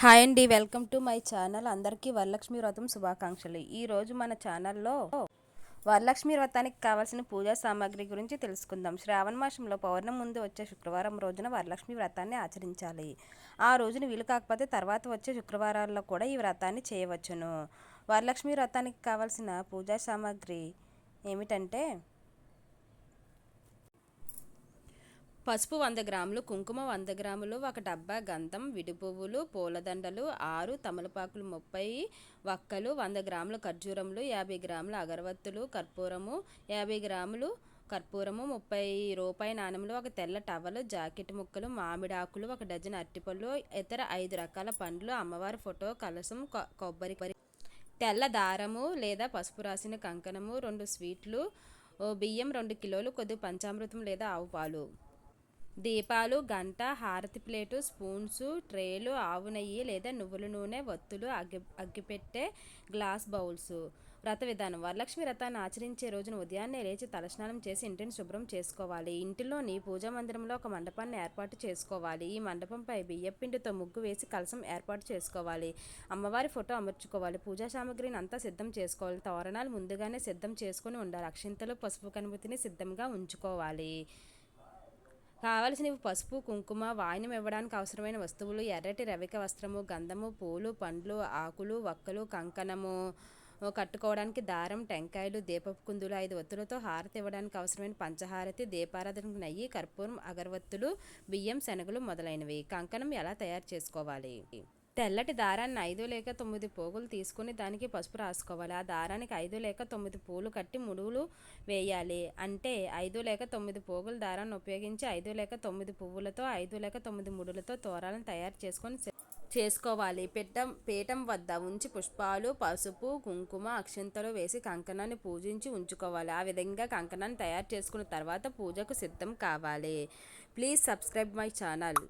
Hi అండి, welcome to my channel. అందరికీ వరలక్ష్మి వ్రతం శుభాకాంక్షలు. ఈరోజు మన ఛానల్లో వరలక్ష్మి వ్రతానికి కావాల్సిన పూజా సామాగ్రి గురించి తెలుసుకుందాం. శ్రావణ మాసంలో పౌర్ణమి ముందు వచ్చే శుక్రవారం రోజున వరలక్ష్మి వ్రతాన్ని ఆచరించాలి. ఆ రోజున వీలు కాకపోతే తర్వాత వచ్చే శుక్రవారాల్లో కూడా ఈ వ్రతాన్ని చేయవచ్చును. వరలక్ష్మి వ్రతానికి కావాల్సిన పూజా సామాగ్రి ఏమిటంటే పసుపు 100 గ్రాములు, కుంకుమ 100 గ్రాములు, ఒక డబ్బా గంధం, విడి పువ్వులు, పూలదండలు 6, తమలపాకులు 30, వక్కలు 100 గ్రాములు, ఖర్జూరములు 50 గ్రాములు, అగరవత్తులు, కర్పూరము 50 గ్రాములు, కర్పూరము 30 రూపాయి నాణెములు, ఒక తెల్ల టవలు, జాకెట్ ముక్కలు, మామిడాకులు, ఒక డజన్ అరటిపళ్ళు, ఇతర 5 రకాల పండ్లు, అమ్మవారి ఫోటో, కలశం, కొబ్బరి, తెల్ల దారము లేదా పసుపు రాసిన కంకణము, 2 స్వీట్లు, బియ్యం 2 కిలోలు, కొద్ది పంచామృతం లేదా ఆవు పాలు, దీపాలు, గంట, హారతి ప్లేటు, స్పూన్స్, ట్రేలు, ఆవు నెయ్యి లేదా నువ్వుల నూనె, ఒత్తులు, అగ్గిపెట్టె, గ్లాస్ బౌల్స్. వ్రత విధానం. వరలక్ష్మి వ్రతాన్ని ఆచరించే రోజున ఉదయాన్నే లేచి తలస్నానం చేసి ఇంటిని శుభ్రం చేసుకోవాలి. ఇంటిలోని పూజా మందిరంలో ఒక మండపాన్ని ఏర్పాటు చేసుకోవాలి. ఈ మండపంపై బియ్యపిండితో ముగ్గు వేసి కలశం ఏర్పాటు చేసుకోవాలి. అమ్మవారి ఫోటో అమర్చుకోవాలి. పూజా సామాగ్రిని అంతా సిద్ధం చేసుకోవాలి. తోరణాలు ముందుగానే సిద్ధం చేసుకుని ఉండాలి. అక్షింతలు, పసుపు కనుమతిని సిద్ధంగా ఉంచుకోవాలి. కావలసినవి పసుపు, కుంకుమ, వాయినం ఇవ్వడానికి అవసరమైన వస్తువులు: ఎర్రటి రవిక వస్త్రము, గంధము, పూలు, పండ్లు, ఆకులు, వక్కలు, కంకణము, కట్టుకోవడానికి దారం, టెంకాయలు, దీపపు కుందులు, 5 ఒత్తులతో హారతి ఇవ్వడానికి అవసరమైన పంచహారతి, దీపారాధనకు నెయ్యి, కర్పూరం, అగరవత్తులు, బియ్యం, శనగలు మొదలైనవి. కంకణం ఎలా తయారు చేసుకోవాలి? తెల్లటి దారాన్ని 5 లేక 9 పోగులు తీసుకుని దానికి పసుపు రాసుకోవాలి. ఆ దారానికి 5 లేక 9 పూలు కట్టి ముడులు వేయాలి. అంటే 5 లేక 9 పోగుల దారాన్ని ఉపయోగించి 5 లేక 9 పువ్వులతో 5 లేక 9 ముడులతో తోరాలను తయారు చేసుకోవాలి. పీఠం వద్ద ఉంచి పుష్పాలు, పసుపు, కుంకుమ, అక్షింతలు వేసి కంకణాన్ని పూజించి ఉంచుకోవాలి. ఆ విధంగా కంకణాన్ని తయారు చేసుకున్న తర్వాత పూజకు సిద్ధం కావాలి. Please subscribe my channel.